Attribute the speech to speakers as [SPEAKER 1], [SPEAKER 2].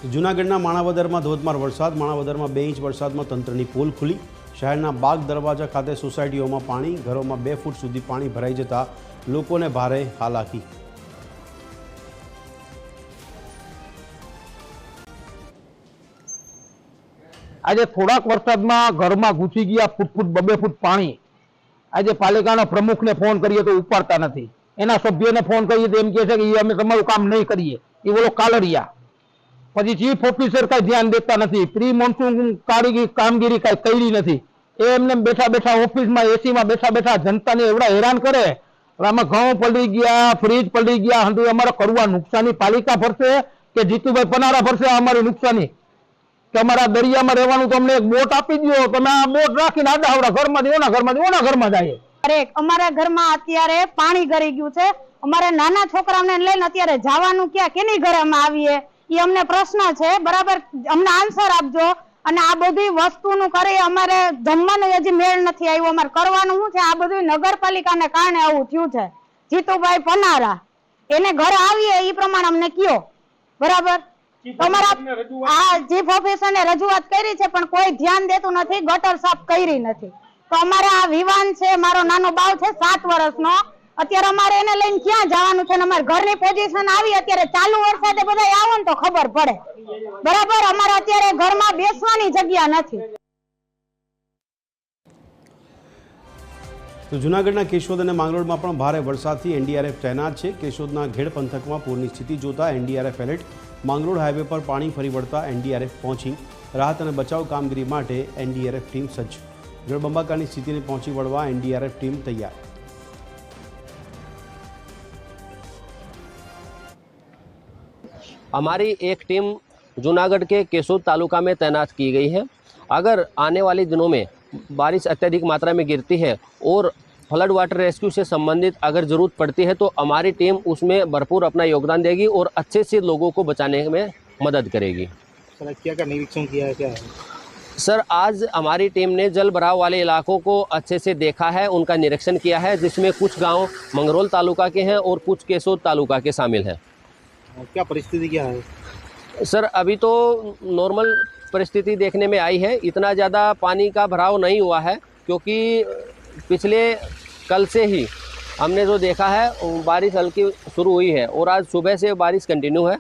[SPEAKER 1] જૂનાગઢના માણાવદરમાં ધોધમાર વરસાદ. માણાવદરમાં 2 ઇંચ વરસાદમાં તંત્રની પોલ ખુલી. શહેરના બાગ દરવાજા ખાતે સોસાયટીઓમાં પાણી, ઘરોમાં 2 ફૂટ સુધી પાણી ભરાઈ જતા લોકોને ભારે હાલાકી.
[SPEAKER 2] આજે થોડાક વરસાદમાં ઘરમાં ઘૂસી ગયા ફૂટ 2 ફૂટ પાણી. આજે પાલિકાના પ્રમુખને ફોન કરીએ તો ઉપાડતા નથી, એના સભ્યને ફોન કરીએ તો એમ કહે છે કે અમે તમારું કામ નહીં કરીએ. એ બોલો કાલરિયા. પછી ચીફ ઓફિસર કઈ ધ્યાન દેતા નથી, પ્રી મોન્સૂન કામગીરી કઈ કરી નથી. એ એમને બેઠા બેઠા ઓફિસમાં એસીમાં બેઠા બેઠા જનતાને એવડા હેરાન કરે. આમાં ઘઉં પલળી ગયા, ફ્રીજ પલળી ગયા. હંધુ અમારે કરવા નુકસાની પાલિકા ભરશે કે જીતુભાઈ પનારા ભરશે અમારી નુકસાની? કે અમારા દરિયામાં રહેવાનું તો અમને એક બોટ આપી દો, તમે આ બોટ રાખીને આડા આવડા ઘરમાં ઓના ઘરમાં જાય.
[SPEAKER 3] અરે અમારા ઘરમાં અત્યારે પાણી ગરી ગયું છે. અમારે નાના છોકરાઓને લઈને અત્યારે જવાનું ક્યાં, કેની ઘરે અમે આવીએ? એ અમને પ્રશ્ન છે. બરાબર, અમને આન્સર આપજો. અને આ બધી વસ્તુનું કરી અમારે જમવાનું હજી મેળ નથી આવ્યો. અમારે કરવાનું શું છે? આ બધું નગરપાલિકાને કારણે આવું થયું છે. જીતુભાઈ પનારા એને ઘરે આવીએ એ પ્રમાણે અમને કયો. બરાબર, તમારા આ ચીફ ઓફિસરને રજૂઆત કરી છે પણ કોઈ ધ્યાન દેતું નથી, ગટર સાફ કરી નથી. તો અમારે આ વિવાન છે, મારો નાનો બાવ છે 7 વર્ષનો. અત્યારે અમારે એને લઈને ક્યાં જવાનું છે? અમારે ઘરની પોઝિશન આવી અત્યારે ચાલુ વરસાદે બધા આવો ને તો ખબર પડે. બરાબર, અમારે અત્યારે ઘરમાં બેસવાની જગ્યા નથી.
[SPEAKER 1] તો જૂનાગઢના કેશોદ અને માંગરોળમાં પણ ભારે વરસાદથી એનડીઆરએફ તૈનાત છે. કેશોદના ઘેડ પંથકમાં પૂરની સ્થિતિ જોતા એનડીઆરએફ એલર્ટ. માંગરોળ હાઈવે પર પાણી ફરી વળતા એનડીઆરએફ પહોંચી. રાહત અને બચાવ કામગીરી માટે એનડીઆરએફ ટીમ સજ્જ. જળબંબાકારની સ્થિતિને પહોંચી વળવા एनडीआरएफ टीम तैयार.
[SPEAKER 4] हमारी एक टीम जूनागढ़ के केशोद तालुका में तैनात की गई है. अगर आने वाले दिनों में बारिश अत्यधिक मात्रा में गिरती है और फ्लड वाटर रेस्क्यू से संबंधित अगर ज़रूरत पड़ती है तो हमारी टीम उसमें भरपूर अपना योगदान देगी और अच्छे से लोगों को बचाने में मदद करेगी.
[SPEAKER 5] सर क्या निरीक्षण किया है? क्या है
[SPEAKER 4] सर, आज हमारी टीम ने जल भराव वाले इलाकों को अच्छे से देखा है, उनका निरीक्षण किया है, जिसमें कुछ गांव मंगरोल तालुका के हैं और कुछ केशोद तालुका के शामिल हैं.
[SPEAKER 5] क्या परिस्थिति क्या है?
[SPEAKER 4] सर, अभी तो नॉर्मल परिस्थिति देखने में आई है. इतना ज़्यादा पानी का भराव नहीं हुआ है क्योंकि पिछले कल से ही हमने जो देखा है बारिश हल्की शुरू हुई है और आज सुबह से बारिश कंटिन्यू है.